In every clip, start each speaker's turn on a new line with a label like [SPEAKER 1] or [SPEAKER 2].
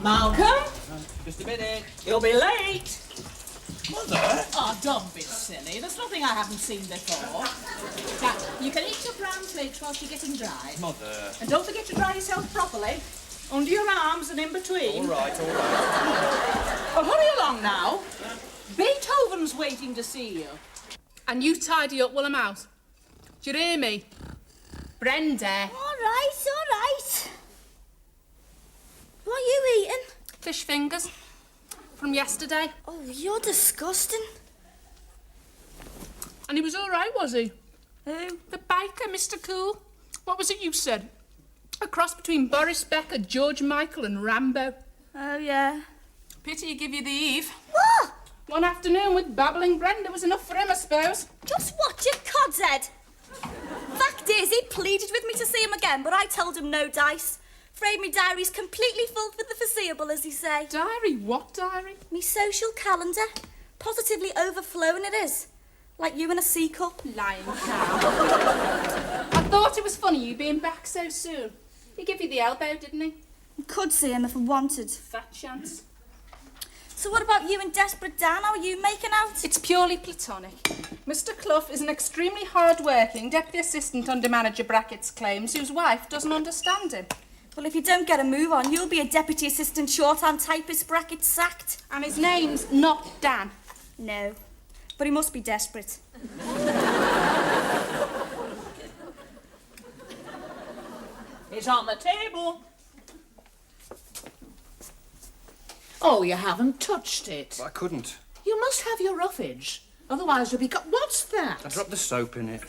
[SPEAKER 1] Malcolm?
[SPEAKER 2] Just a minute.
[SPEAKER 1] You'll be late.
[SPEAKER 2] Mother?
[SPEAKER 1] Oh, don't be silly. There's nothing I haven't seen before. Now, you can eat your brown flakes whilst you're getting dry.
[SPEAKER 2] Mother.
[SPEAKER 1] And don't forget to dry yourself properly. Under your arms and in between.
[SPEAKER 2] All right, all right.
[SPEAKER 1] Well, hurry along now. Beethoven's waiting to see you.
[SPEAKER 3] And you tidy up while I'm out. Do you hear me? Brenda.
[SPEAKER 4] All right. What are you eating?
[SPEAKER 3] Fish fingers. From yesterday.
[SPEAKER 4] Oh, you're disgusting.
[SPEAKER 3] And he was all right, was he?
[SPEAKER 4] Who?
[SPEAKER 3] The baker, Mr. Cool. What was it you said? A cross between Boris Becker, George Michael and Rambo.
[SPEAKER 4] Oh, yeah.
[SPEAKER 3] Pity he give you the Eve.
[SPEAKER 4] What?
[SPEAKER 3] One afternoon with babbling Brenda was enough for him, I suppose.
[SPEAKER 4] Just watch it, cod's head. Fact is, he pleaded with me to see him again, but I told him no dice. Afraid me diary's completely full for the foreseeable, as he say.
[SPEAKER 3] Diary? What diary?
[SPEAKER 4] Me social calendar. Positively overflowing it is. Like you in a sea cup.
[SPEAKER 3] Lying cow. I thought it was funny you being back so soon. He gave you the elbow, didn't he?
[SPEAKER 4] I could see him if I wanted.
[SPEAKER 3] Fat chance.
[SPEAKER 4] So what about you and Desperate Dan? How are you making out?
[SPEAKER 3] It's purely platonic. Mr. Clough is an extremely hard-working deputy assistant under manager Brackett's claims whose wife doesn't understand him.
[SPEAKER 4] Well, if you don't get a move on, you'll be a deputy assistant shorthand typist Brackett sacked.
[SPEAKER 3] And his name's not Dan.
[SPEAKER 4] No, but he must be desperate.
[SPEAKER 1] It's on the table. Oh, you haven't touched it.
[SPEAKER 2] I couldn't.
[SPEAKER 1] You must have your roughage. Otherwise you'll be... What's that?
[SPEAKER 2] I dropped the soap in it.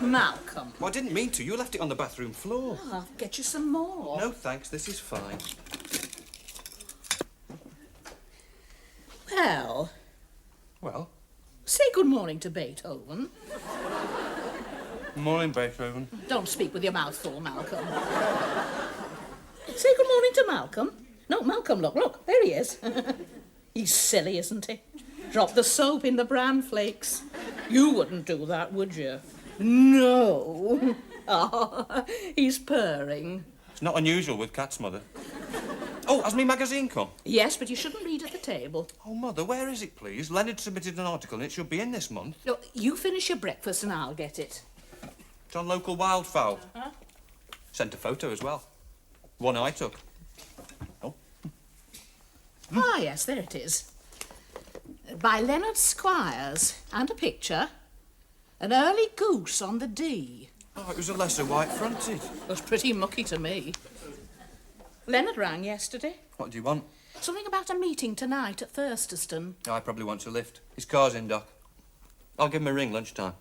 [SPEAKER 1] Malcolm.
[SPEAKER 2] Well, I didn't mean to. You left it on the bathroom floor.
[SPEAKER 1] Oh, I'll get you some more.
[SPEAKER 2] No, thanks. This is fine.
[SPEAKER 1] Well,
[SPEAKER 2] Well,
[SPEAKER 1] say good morning to Beethoven.
[SPEAKER 2] morning, Beethoven.
[SPEAKER 1] Don't speak with your mouth full, Malcolm. Say good morning to Malcolm. No, Malcolm, look, there he is. He's silly, isn't he? Drop the soap in the bran flakes. You wouldn't do that, would you? No. Oh, he's purring.
[SPEAKER 2] It's not unusual with cats, Mother. Oh, has me magazine come?
[SPEAKER 1] Yes, but you shouldn't read at the table.
[SPEAKER 2] Oh, Mother, where is it, please? Leonard submitted an article and it should be in this month.
[SPEAKER 1] No, you finish your breakfast and I'll get it.
[SPEAKER 2] It's on local wildfowl.
[SPEAKER 1] Huh?
[SPEAKER 2] Sent a photo as well. One I took. Oh.
[SPEAKER 1] Ah, yes, there it is. By Leonard Squires, and a picture. An early goose on the D.
[SPEAKER 2] Oh, it was a lesser white-fronted.
[SPEAKER 1] Looks pretty mucky to me. Leonard rang yesterday.
[SPEAKER 2] What do you want?
[SPEAKER 1] Something about a meeting tonight at Thurston.
[SPEAKER 2] Oh, I probably want a lift. His car's in, Doc. I'll give him a ring lunchtime.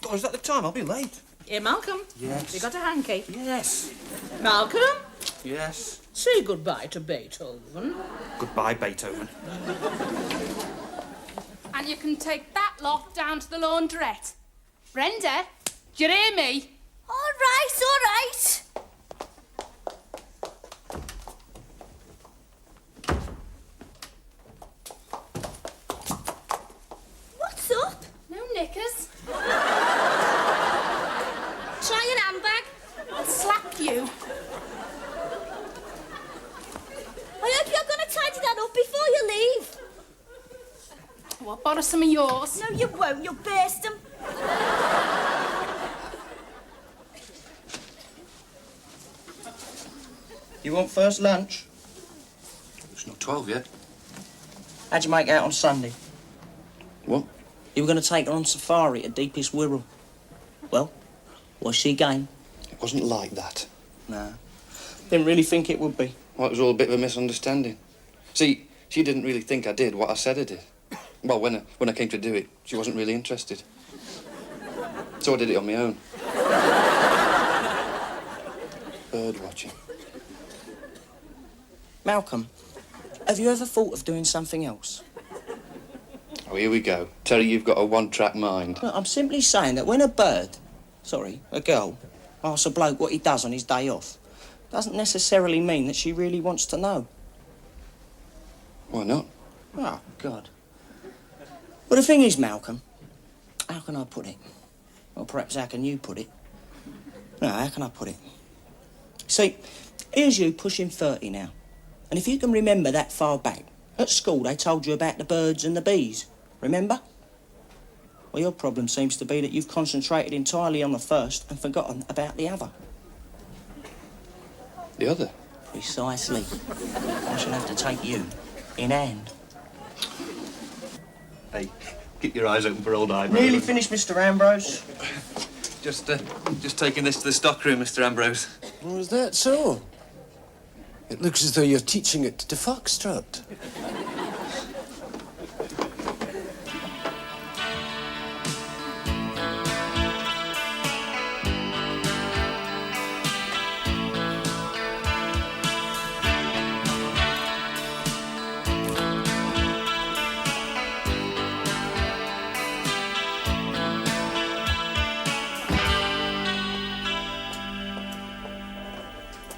[SPEAKER 2] Oh, is that the time? I'll be late.
[SPEAKER 1] Here, Malcolm.
[SPEAKER 2] Yes.
[SPEAKER 1] You got a hanky?
[SPEAKER 2] Yes.
[SPEAKER 1] Malcolm,
[SPEAKER 2] Yes.
[SPEAKER 1] say goodbye to Beethoven.
[SPEAKER 2] Goodbye, Beethoven.
[SPEAKER 3] And you can take that lot down to the laundrette. Brenda, do you hear me?
[SPEAKER 4] All right. What's up?
[SPEAKER 3] No knickers.
[SPEAKER 4] Try your handbag.
[SPEAKER 3] I'll slap you.
[SPEAKER 4] I hope you're going to tidy that up before you leave.
[SPEAKER 3] Oh, I'll borrow some of yours.
[SPEAKER 4] No, you won't. You'll burst them.
[SPEAKER 5] You want first lunch?
[SPEAKER 2] It's not 12 yet.
[SPEAKER 5] How'd you make out on Sunday?
[SPEAKER 2] What?
[SPEAKER 5] You were going to take her on safari to Deepest Wirral. Well, was she game?
[SPEAKER 6] It wasn't like that.
[SPEAKER 5] Nah. Didn't really think it would be.
[SPEAKER 6] Well, it was all a bit of a misunderstanding. See, she didn't really think I did what I said I did. Well, when I came to do it, she wasn't really interested. So I did it on my own. Bird watching.
[SPEAKER 5] Malcolm, have you ever thought of doing something else?
[SPEAKER 6] Oh, here we go. Terry, you've got a one-track mind.
[SPEAKER 5] Look, I'm simply saying that when a girl, asks a bloke what he does on his day off, doesn't necessarily mean that she really wants to know.
[SPEAKER 6] Why not?
[SPEAKER 5] Oh, God. Well, the thing is, Malcolm, how can I put it? Or perhaps how can you put it? No, how can I put it? See, Here's you pushing 30 now. And if you can remember that far back, at school they told you about the birds and the bees. Remember? Well, your problem seems to be that you've concentrated entirely on the first and forgotten about the other.
[SPEAKER 6] The other?
[SPEAKER 5] Precisely. I shall have to take you in hand.
[SPEAKER 2] Hey, keep your eyes open for old eyebrows.
[SPEAKER 5] Nearly finished, Mr. Ambrose.
[SPEAKER 2] Just taking this to the stockroom, Mr. Ambrose.
[SPEAKER 7] Oh, is that so? It looks as though you're teaching it to Foxtrot.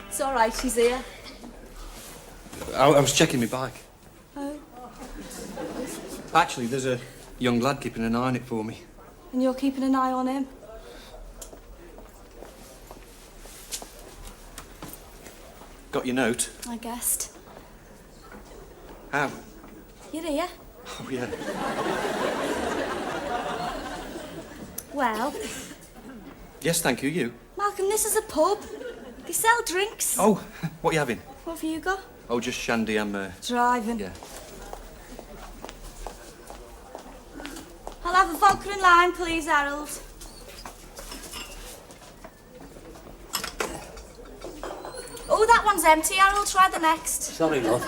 [SPEAKER 4] It's all right, she's here.
[SPEAKER 2] I was checking my bike.
[SPEAKER 4] Oh.
[SPEAKER 2] Actually, there's a young lad keeping an eye on it for me.
[SPEAKER 4] And you're keeping an eye on him?
[SPEAKER 2] Got your note?
[SPEAKER 4] I guessed.
[SPEAKER 2] How?
[SPEAKER 4] You're here.
[SPEAKER 2] Oh, yeah.
[SPEAKER 4] Well,
[SPEAKER 2] Yes, thank you. You?
[SPEAKER 4] Malcolm, this is a pub. They sell drinks.
[SPEAKER 2] Oh, what are you having?
[SPEAKER 4] What have you got?
[SPEAKER 2] Oh, just shandy. I'm,
[SPEAKER 4] Driving.
[SPEAKER 2] yeah.
[SPEAKER 4] I'll have a vodka and lime, please, Harold. Oh, that one's empty, Harold. Try the next.
[SPEAKER 7] Sorry, love.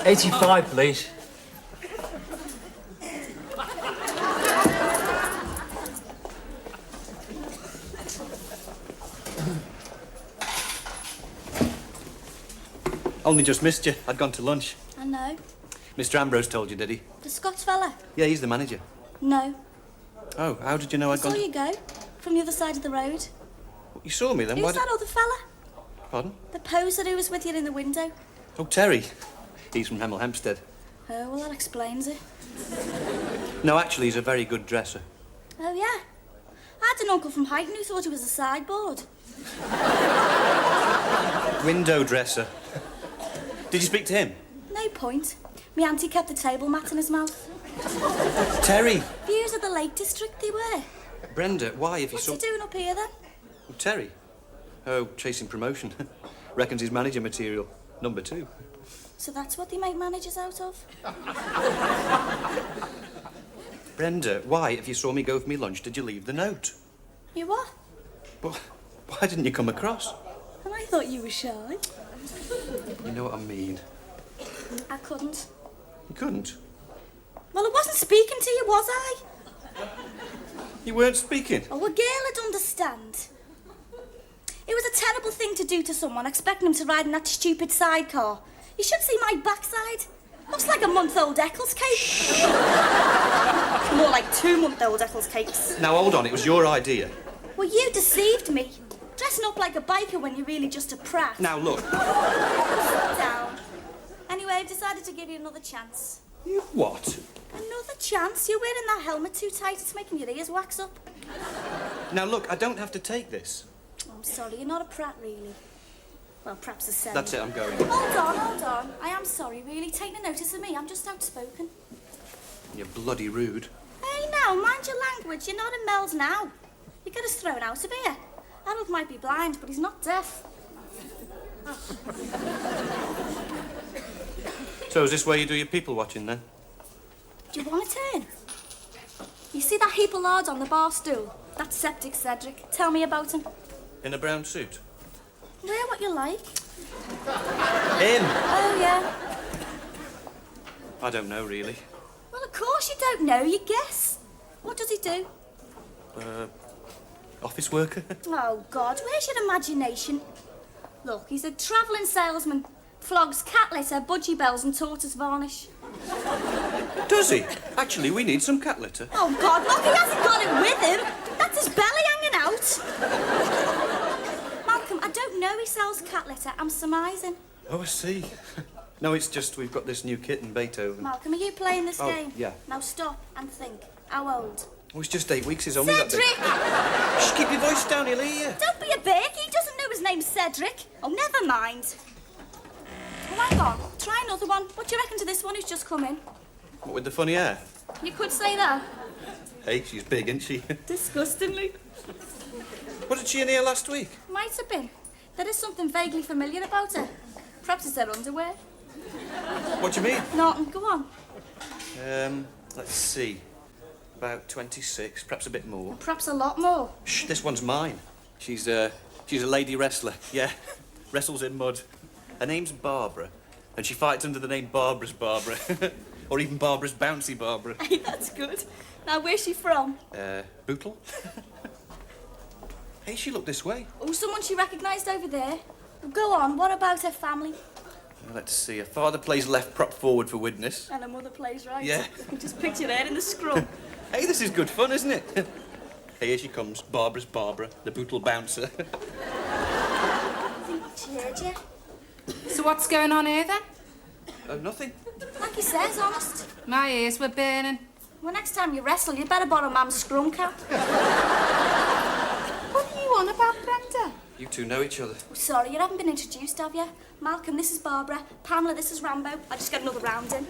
[SPEAKER 7] $85, please.
[SPEAKER 2] Only just missed you. I'd gone to lunch.
[SPEAKER 4] I know.
[SPEAKER 2] Mr. Ambrose told you, did he?
[SPEAKER 4] The Scots fella?
[SPEAKER 2] Yeah, he's the manager.
[SPEAKER 4] No.
[SPEAKER 2] Oh, how did you know
[SPEAKER 4] I
[SPEAKER 2] I'd
[SPEAKER 4] saw
[SPEAKER 2] gone?
[SPEAKER 4] you go. From the other side of the road.
[SPEAKER 2] You saw me then?
[SPEAKER 4] Who's
[SPEAKER 2] Why
[SPEAKER 4] that other fella?
[SPEAKER 2] Pardon?
[SPEAKER 4] The poser who was with you in the window.
[SPEAKER 2] Oh, Terry. He's from Hemel Hempstead.
[SPEAKER 4] Oh, well, that explains it.
[SPEAKER 2] No, actually, he's a very good dresser.
[SPEAKER 4] Oh, yeah. I had an uncle from Highton who thought it was a sideboard.
[SPEAKER 2] Window dresser. Did you speak to him?
[SPEAKER 4] No point. My auntie kept the table mat in his mouth.
[SPEAKER 2] Terry!
[SPEAKER 4] Views of the Lake District they were.
[SPEAKER 2] Brenda, why, if you
[SPEAKER 4] What's
[SPEAKER 2] saw...
[SPEAKER 4] he doing up here, then?
[SPEAKER 2] Oh, Terry? Oh, chasing promotion. Reckons he's manager material. Number 2.
[SPEAKER 4] So that's what they make managers out of?
[SPEAKER 2] Brenda, why, if you saw me go for me lunch, did you leave the note?
[SPEAKER 4] You what?
[SPEAKER 2] Well, why didn't you come across?
[SPEAKER 4] And I thought you were shy.
[SPEAKER 2] You know what I mean.
[SPEAKER 4] I couldn't.
[SPEAKER 2] You couldn't.
[SPEAKER 4] Well, I wasn't speaking to you, was I?
[SPEAKER 2] You weren't speaking.
[SPEAKER 4] Oh, a girl would understand. It was a terrible thing to do to someone, expecting him to ride in that stupid sidecar. You should see my backside. Looks like a month-old Eccles cake. More like 2-month-old Eccles cakes.
[SPEAKER 2] Now, hold on, it was your idea.
[SPEAKER 4] Well, you deceived me. Dressing up like a biker when you're really just a prat.
[SPEAKER 2] Now, look.
[SPEAKER 4] Sit down. Anyway, I've decided to give you another chance.
[SPEAKER 2] You what?
[SPEAKER 4] Another chance? You're wearing that helmet too tight, it's making your ears wax up.
[SPEAKER 2] Now, look, I don't have to take this.
[SPEAKER 4] Oh, I'm sorry, you're not a prat, really. Well, perhaps the same.
[SPEAKER 2] That's it, I'm going.
[SPEAKER 4] Hold on. I am sorry, really. Take no notice of me. I'm just outspoken.
[SPEAKER 2] You're bloody rude.
[SPEAKER 4] Hey, now, mind your language. You're not in Mel's now. You get us thrown out of here. Harold might be blind, but he's not deaf.
[SPEAKER 2] So is this where you do your people watching, then?
[SPEAKER 4] Do you want a turn? You see that heap of lard on the bar stool? That's Septic Cedric. Tell me about him.
[SPEAKER 2] In a brown suit?
[SPEAKER 4] Wear what you like.
[SPEAKER 2] Him?
[SPEAKER 4] Oh, yeah.
[SPEAKER 2] I don't know, really.
[SPEAKER 4] Well, of course you don't know. You guess. What does he do?
[SPEAKER 2] Office worker?
[SPEAKER 4] Oh, God, where's your imagination? Look, he's a travelling salesman. Flogs cat litter, budgie bells and tortoise varnish.
[SPEAKER 2] Does he? Actually, we need some cat litter.
[SPEAKER 4] Oh, God, look, he hasn't got it with him. That's his belly hanging out. Malcolm, I don't know he sells cat litter. I'm surmising.
[SPEAKER 2] Oh, I see. No, it's just we've got this new kit in Beethoven.
[SPEAKER 4] Malcolm, are you playing this
[SPEAKER 2] Oh,
[SPEAKER 4] game?
[SPEAKER 2] yeah.
[SPEAKER 4] Now stop and think. How old?
[SPEAKER 2] Oh, it's just 8 weeks, it's only that big.
[SPEAKER 4] Cedric!
[SPEAKER 2] Shh, keep your voice down, he'll hear you.
[SPEAKER 4] Don't be a big. He doesn't know his name's Cedric. Oh, never mind. Oh, hang on. Try another one. What do you reckon to this one who's just come in?
[SPEAKER 2] What, with the funny hair?
[SPEAKER 4] You could say that.
[SPEAKER 2] Hey, she's big, isn't she?
[SPEAKER 4] Disgustingly.
[SPEAKER 2] Wasn't she in here last week?
[SPEAKER 4] Might have been. There is something vaguely familiar about her. Perhaps it's her underwear.
[SPEAKER 2] What do you mean?
[SPEAKER 4] Norton, go on.
[SPEAKER 2] Let's see. About 26, perhaps a bit more.
[SPEAKER 4] Perhaps a lot more.
[SPEAKER 2] Shh, this one's mine. She's a lady wrestler, yeah. Wrestles in mud. Her name's Barbara, and she fights under the name Barbara's Barbara. Or even Barbara's Bouncy Barbara.
[SPEAKER 4] Hey, that's good. Now, where's she from?
[SPEAKER 2] Bootle? Hey, she looked this way.
[SPEAKER 4] Oh, someone she recognised over there. Well, go on, what about her family?
[SPEAKER 2] Let's see, her father plays left prop forward for Widnes.
[SPEAKER 4] And her mother plays right.
[SPEAKER 2] Yeah.
[SPEAKER 4] You just picture her in the scrum.
[SPEAKER 2] Hey, this is good fun, isn't it? Hey, here she comes, Barbara's Barbara, the Bootle bouncer.
[SPEAKER 4] I think she heard you.
[SPEAKER 3] So what's going on here then?
[SPEAKER 2] Oh, nothing.
[SPEAKER 4] Like he says, honest.
[SPEAKER 3] My ears were burning.
[SPEAKER 4] Well, next time you wrestle, you better borrow Mum's scrum cap.
[SPEAKER 3] What are you on about, Brenda?
[SPEAKER 2] You two know each other.
[SPEAKER 4] Oh, sorry, you haven't been introduced, have you? Malcolm, this is Barbara. Pamela, this is Rambo. I just got another round in.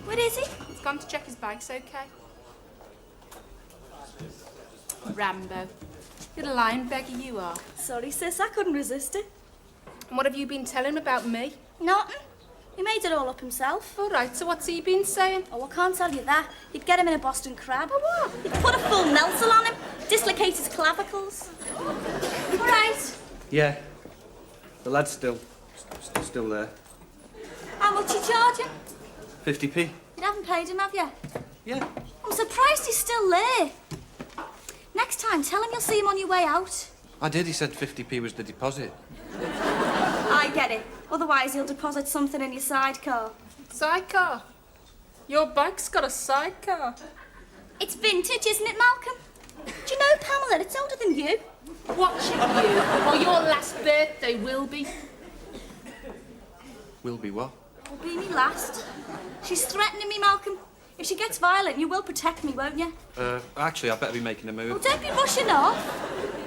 [SPEAKER 4] What is he?
[SPEAKER 3] He's gone to check his bike's okay. Rambo. You're a lying beggar, you are.
[SPEAKER 4] Sorry, sis, I couldn't resist it.
[SPEAKER 3] And what have you been telling him about me?
[SPEAKER 4] Nothing. He made it all up himself.
[SPEAKER 3] All right, so what's he been saying?
[SPEAKER 4] Oh, I can't tell you that. You'd get him in a Boston crab. Oh, what? You'd put a full Nelson on him, dislocate his clavicles. All right.
[SPEAKER 2] Yeah. The lad's still there.
[SPEAKER 4] How much you charging?
[SPEAKER 2] 50p.
[SPEAKER 4] You haven't paid him, have you?
[SPEAKER 2] Yeah.
[SPEAKER 4] I'm surprised he's still there. Next time, tell him you'll see him on your way out.
[SPEAKER 2] I did, he said 50p was the deposit.
[SPEAKER 4] I get it. Otherwise, he'll deposit something in your sidecar.
[SPEAKER 3] Sidecar? Your bike's got a sidecar.
[SPEAKER 4] It's vintage, isn't it, Malcolm? Do you know, Pamela, it's older than you.
[SPEAKER 3] Watching you, or your last birthday will be.
[SPEAKER 2] Will be what?
[SPEAKER 4] Will be me last. She's threatening me, Malcolm. If she gets violent, you will protect me, won't you?
[SPEAKER 2] Actually, I better be making a
[SPEAKER 4] Oh,
[SPEAKER 2] move.
[SPEAKER 4] don't be rushing off.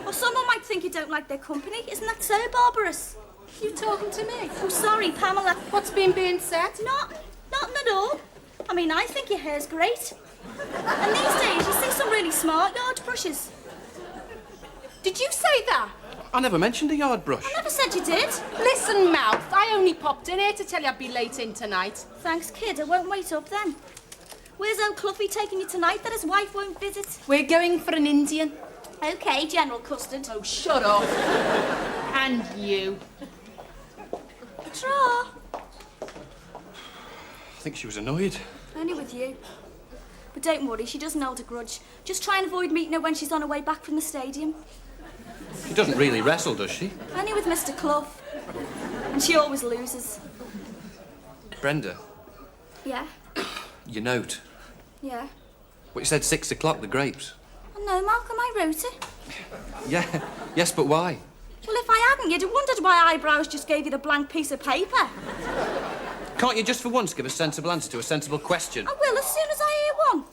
[SPEAKER 4] Or someone might think you don't like their company. Isn't that so barbarous?
[SPEAKER 3] You talking to me?
[SPEAKER 4] Oh, sorry, Pamela.
[SPEAKER 3] What's been being said?
[SPEAKER 4] Nothing at all. I mean, I think your hair's great. And these days, you see some really smart yard brushes.
[SPEAKER 3] Did you say that?
[SPEAKER 2] I never mentioned a yard brush.
[SPEAKER 4] I never said you did.
[SPEAKER 3] Listen, Mouth, I only popped in here to tell you I'd be late in tonight.
[SPEAKER 4] Thanks, kid. I won't wait up then. Where's old Cluffy taking you tonight that his wife won't visit?
[SPEAKER 3] We're going for an Indian.
[SPEAKER 4] OK, General Custard.
[SPEAKER 3] Oh, shut up. And you.
[SPEAKER 4] Tra.
[SPEAKER 2] I think she was annoyed.
[SPEAKER 4] Only with you. But don't worry, she doesn't hold a grudge. Just try and avoid meeting her when she's on her way back from the stadium.
[SPEAKER 2] She doesn't really wrestle, does she?
[SPEAKER 4] Only with Mr. Clough. And she always loses.
[SPEAKER 2] Brenda,
[SPEAKER 4] Yeah?
[SPEAKER 2] your note.
[SPEAKER 4] Yeah.
[SPEAKER 2] What you said 6 o'clock, the grapes.
[SPEAKER 4] Oh, no, Malcolm, I wrote it.
[SPEAKER 2] Yeah, yes, but why?
[SPEAKER 4] Well, if I hadn't, you'd have wondered why Eyebrows just gave you the blank piece of paper.
[SPEAKER 2] Can't you just for once give a sensible answer to a sensible question?
[SPEAKER 4] I will as soon as I hear one.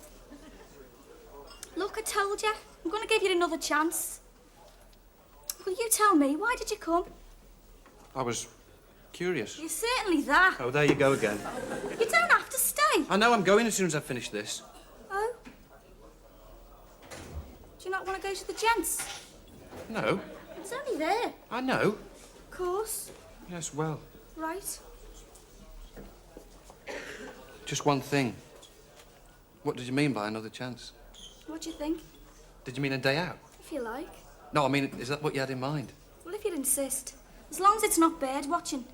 [SPEAKER 4] Look, I told you. I'm going to give you another chance. Well, you tell me, why did you come?
[SPEAKER 2] I was curious.
[SPEAKER 4] You're certainly that.
[SPEAKER 2] Oh, there you go again.
[SPEAKER 4] You don't have to stay.
[SPEAKER 2] I know I'm going as soon as I finish this.
[SPEAKER 4] Oh? Do you not want to go to the gents?
[SPEAKER 2] No,
[SPEAKER 4] It's only there.
[SPEAKER 2] I know.
[SPEAKER 4] Of course.
[SPEAKER 2] Yes, well,
[SPEAKER 4] Right.
[SPEAKER 2] just one thing. What did you mean by another chance?
[SPEAKER 4] What do you think?
[SPEAKER 2] Did you mean a day out?
[SPEAKER 4] If you like.
[SPEAKER 2] No, I mean, is that what you had in mind?
[SPEAKER 4] Well, if you'd insist. As long as it's not bird watching.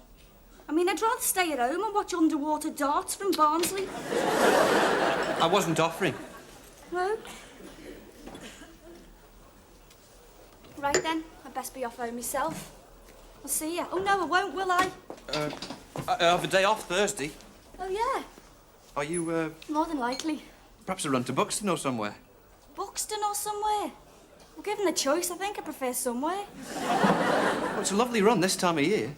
[SPEAKER 4] I mean, I'd rather stay at home and watch underwater darts from Barnsley.
[SPEAKER 2] I wasn't offering.
[SPEAKER 4] No? Right then, I'd best be off home myself. I'll see ya. Oh no, I won't, will I?
[SPEAKER 2] I have a day off Thursday.
[SPEAKER 4] Oh yeah,
[SPEAKER 2] Are you,
[SPEAKER 4] more than likely.
[SPEAKER 2] perhaps a run to Buxton or somewhere?
[SPEAKER 4] Buxton or somewhere. Well, given the choice, I think I prefer somewhere.
[SPEAKER 2] Well, it's a lovely run this time of year.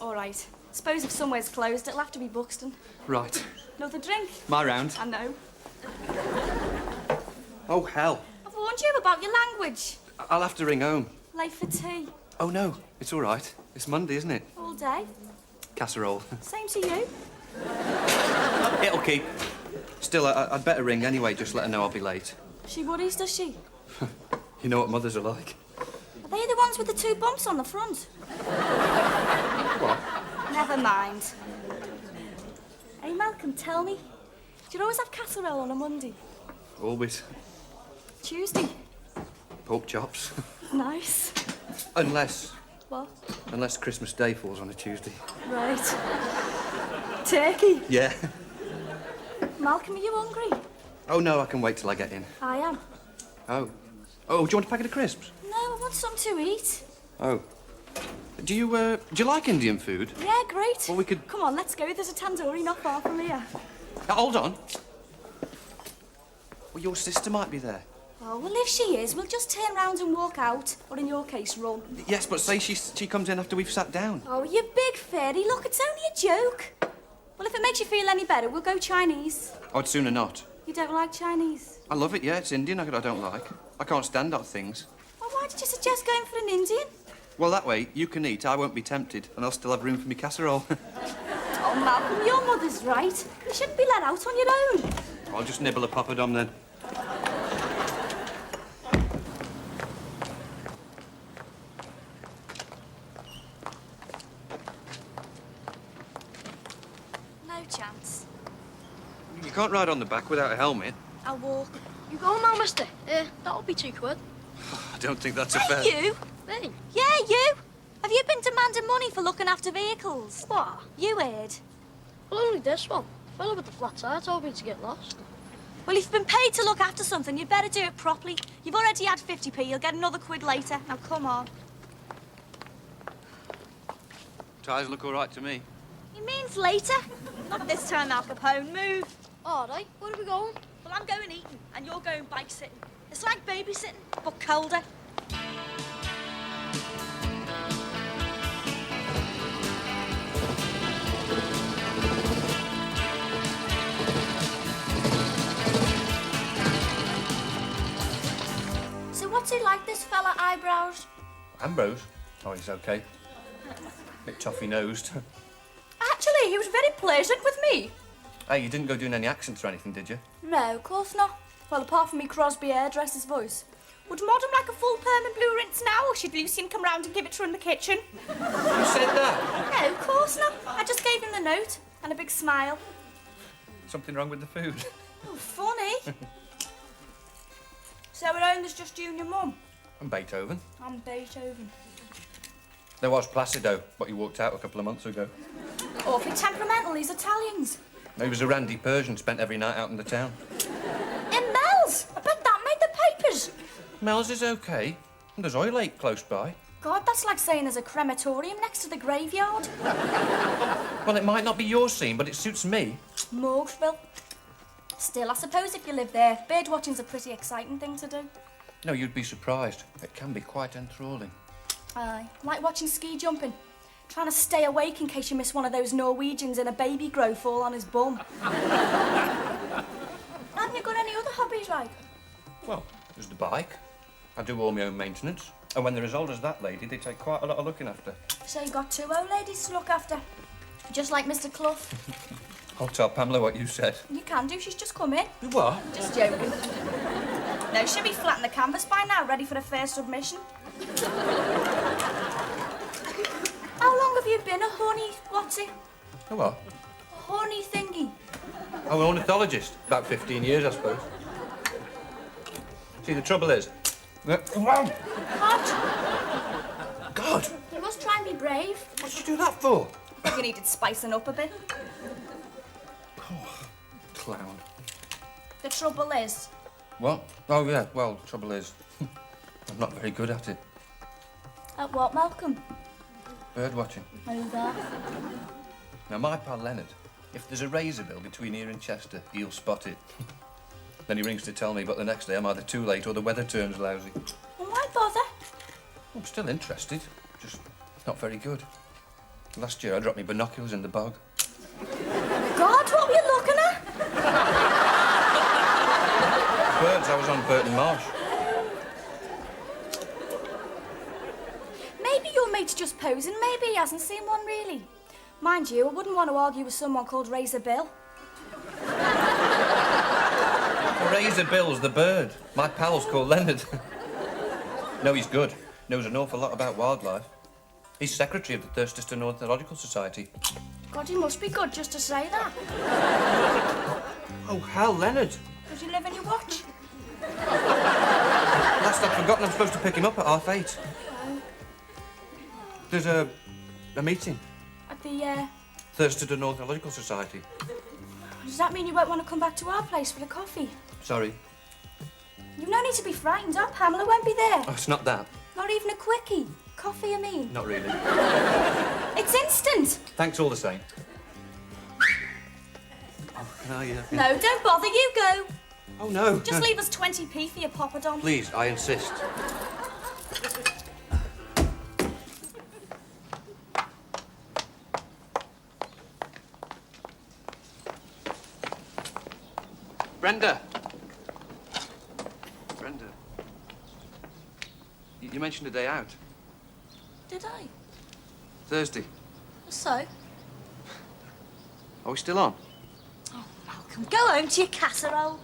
[SPEAKER 4] All right. Suppose if somewhere's closed, it'll have to be Buxton.
[SPEAKER 2] Right.
[SPEAKER 4] Another drink?
[SPEAKER 2] My round.
[SPEAKER 4] I know.
[SPEAKER 2] Oh, hell.
[SPEAKER 4] I've warned you about your language.
[SPEAKER 2] I'll have to ring home.
[SPEAKER 4] Late for tea.
[SPEAKER 2] Oh, no. It's all right. It's Monday, isn't it?
[SPEAKER 4] All day.
[SPEAKER 2] Casserole.
[SPEAKER 4] Same to you.
[SPEAKER 2] It'll keep. Still, I'd better ring anyway, just let her know I'll be late.
[SPEAKER 4] She worries, does she?
[SPEAKER 2] You know what mothers are like.
[SPEAKER 4] Are they the ones with the 2 bumps on the front?
[SPEAKER 2] What?
[SPEAKER 4] Never mind. Hey, Malcolm, tell me. Do you always have casserole on a Monday?
[SPEAKER 2] Always.
[SPEAKER 4] Tuesday?
[SPEAKER 2] Pork chops.
[SPEAKER 4] Nice.
[SPEAKER 2] Unless
[SPEAKER 4] What?
[SPEAKER 2] Christmas Day falls on a Tuesday.
[SPEAKER 4] Right. Turkey?
[SPEAKER 2] Yeah.
[SPEAKER 4] Malcolm, are you hungry?
[SPEAKER 2] Oh, no, I can wait till I get in.
[SPEAKER 4] I am.
[SPEAKER 2] Oh. Oh, do you want a packet of crisps?
[SPEAKER 4] No, I want something to eat.
[SPEAKER 2] Oh. Do you like Indian food?
[SPEAKER 4] Yeah, great.
[SPEAKER 2] Well, we could...
[SPEAKER 4] Come on, let's go. There's a tandoori not far from here.
[SPEAKER 2] Hold on. Well, your sister might be there.
[SPEAKER 4] Oh, well, if she is, we'll just turn round and walk out. Or in your case, run.
[SPEAKER 2] Yes, but say she comes in after we've sat down.
[SPEAKER 4] Oh, you big fairy. Look, it's only a joke. Well, if it makes you feel any better, we'll go Chinese.
[SPEAKER 2] I'd sooner not.
[SPEAKER 4] You don't like Chinese?
[SPEAKER 2] I love it, yeah. It's Indian I don't like. I can't stand hot things.
[SPEAKER 4] Well, why did you suggest going for an Indian?
[SPEAKER 2] Well, that way, you can eat, I won't be tempted, and I'll still have room for me casserole.
[SPEAKER 4] Oh, Malcolm, your mother's right. You shouldn't be let out on your own.
[SPEAKER 2] I'll just nibble a poppadom then.
[SPEAKER 4] No chance.
[SPEAKER 2] You can't ride on the back without a helmet.
[SPEAKER 4] I'll walk.
[SPEAKER 8] You going now, mister? That'll be £2.
[SPEAKER 2] I don't think that's a fair...
[SPEAKER 4] Hey, you!
[SPEAKER 8] Me?
[SPEAKER 4] Yeah, you! Have you been demanding money for looking after vehicles?
[SPEAKER 8] What?
[SPEAKER 4] You heard.
[SPEAKER 8] Well, only this one. Fella with the flat tire told me to get lost.
[SPEAKER 4] Well, if you've been paid to look after something, you'd better do it properly. You've already had 50p, you'll get another £1 later. Now, come on.
[SPEAKER 2] Tyres look all right to me.
[SPEAKER 4] He means later. Not this time, Al Capone. Move.
[SPEAKER 8] All right, where are we going?
[SPEAKER 4] Well, I'm going eating, and you're going bike sitting. It's like babysitting, but colder. So what's he like, this fella, eyebrows?
[SPEAKER 2] Ambrose? Oh, he's okay. Bit toffee-nosed.
[SPEAKER 4] Actually, he was very pleasant with me.
[SPEAKER 2] Hey, you didn't go doing any accents or anything, did you?
[SPEAKER 4] No, of course not. Well, apart from me Crosby hairdresser's voice. Would Modern like a full perm and blue rinse now, or should Lucian come round and give it to her in the kitchen?
[SPEAKER 2] You said that?
[SPEAKER 4] No, of course not. I just gave him the note and a big smile.
[SPEAKER 2] Something wrong with the food?
[SPEAKER 4] Oh, funny. So at home there's just you and your mum?
[SPEAKER 2] And Beethoven.
[SPEAKER 4] I'm Beethoven.
[SPEAKER 2] There was Placido, but he walked out a couple of months ago.
[SPEAKER 4] Awfully temperamental, these Italians.
[SPEAKER 2] He was a randy Persian, spent every night out in the town.
[SPEAKER 4] In Mel's. I bet that made the papers.
[SPEAKER 2] Mel's is okay. And there's Oil Lake close by.
[SPEAKER 4] God, that's like saying there's a crematorium next to the graveyard.
[SPEAKER 2] Well, it might not be your scene, but it suits me.
[SPEAKER 4] Morgsville. Still, I suppose if you live there, bird watching's a pretty exciting thing to do.
[SPEAKER 2] No, you'd be surprised. It can be quite enthralling.
[SPEAKER 4] Aye, like watching ski jumping. Trying to stay awake in case you miss one of those Norwegians in a baby grow fall on his bum. Haven't you got any other hobbies, like?
[SPEAKER 2] Well, there's the bike. I do all my own maintenance. And when they're as old as that lady, they take quite a lot of looking after.
[SPEAKER 4] So you got 2 old ladies to look after. Just like Mr. Clough.
[SPEAKER 2] I'll tell Pamela what you said.
[SPEAKER 4] You can do, she's just come in.
[SPEAKER 2] What?
[SPEAKER 4] Just joking. No, she'll be flat on the canvas by now, ready for the first submission. How long have you been a honey, what's it?
[SPEAKER 2] A what?
[SPEAKER 4] Honey thingy.
[SPEAKER 2] I'm an ornithologist. About 15 years, I suppose. See, the trouble is...
[SPEAKER 4] What?
[SPEAKER 2] God!
[SPEAKER 4] You must try and be brave.
[SPEAKER 2] What did you do that for?
[SPEAKER 4] You needed spicing up a bit.
[SPEAKER 2] Clown.
[SPEAKER 4] The trouble is,
[SPEAKER 2] What? Oh, yeah, well, the trouble is... I'm not very good at it.
[SPEAKER 4] At what, Malcolm?
[SPEAKER 6] Bird watching.
[SPEAKER 4] Who's that?
[SPEAKER 6] Now, my pal Leonard, if there's a razor bill between here and Chester, he'll spot it. Then he rings to tell me, but the next day I'm either too late or the weather turns lousy.
[SPEAKER 4] Well, why bother?
[SPEAKER 6] I'm still interested, just not very good. Last year I dropped my binoculars in the bog.
[SPEAKER 4] God, what were you looking at?
[SPEAKER 6] Birds, I was on Burton Marsh.
[SPEAKER 4] Maybe your mate's just posing. Maybe he hasn't seen one, really. Mind you, I wouldn't want to argue with someone called Razor Bill.
[SPEAKER 6] Razor Bill's the bird. My pal's called Leonard. No, he's good. Knows an awful lot about wildlife. He's secretary of the Thurston Ornithological Society.
[SPEAKER 4] God, he must be good just to say that.
[SPEAKER 6] Oh, hell, Leonard.
[SPEAKER 4] Does he live in your watch?
[SPEAKER 6] Last I'd forgotten I'm supposed to pick him up at 8:30. There's a meeting.
[SPEAKER 4] At the,
[SPEAKER 6] Thurston Ornithological Society.
[SPEAKER 4] Does that mean you won't want to come back to our place for the coffee?
[SPEAKER 6] Sorry.
[SPEAKER 4] You've no need to be frightened, huh? Pamela won't be there.
[SPEAKER 6] Oh, it's not that.
[SPEAKER 4] Not even a quickie. Coffee, I mean.
[SPEAKER 6] Not really.
[SPEAKER 4] It's instant.
[SPEAKER 6] Thanks all the same. Oh, can I,
[SPEAKER 4] No, don't bother. You go.
[SPEAKER 6] Oh, no.
[SPEAKER 4] Just
[SPEAKER 6] no.
[SPEAKER 4] leave us 20p for your poppadom.
[SPEAKER 6] Please, I insist. Brenda. Brenda. You mentioned a day out.
[SPEAKER 4] Did I?
[SPEAKER 6] Thursday.
[SPEAKER 4] So?
[SPEAKER 6] Are we still on?
[SPEAKER 4] Oh, Malcolm, go home to your casserole.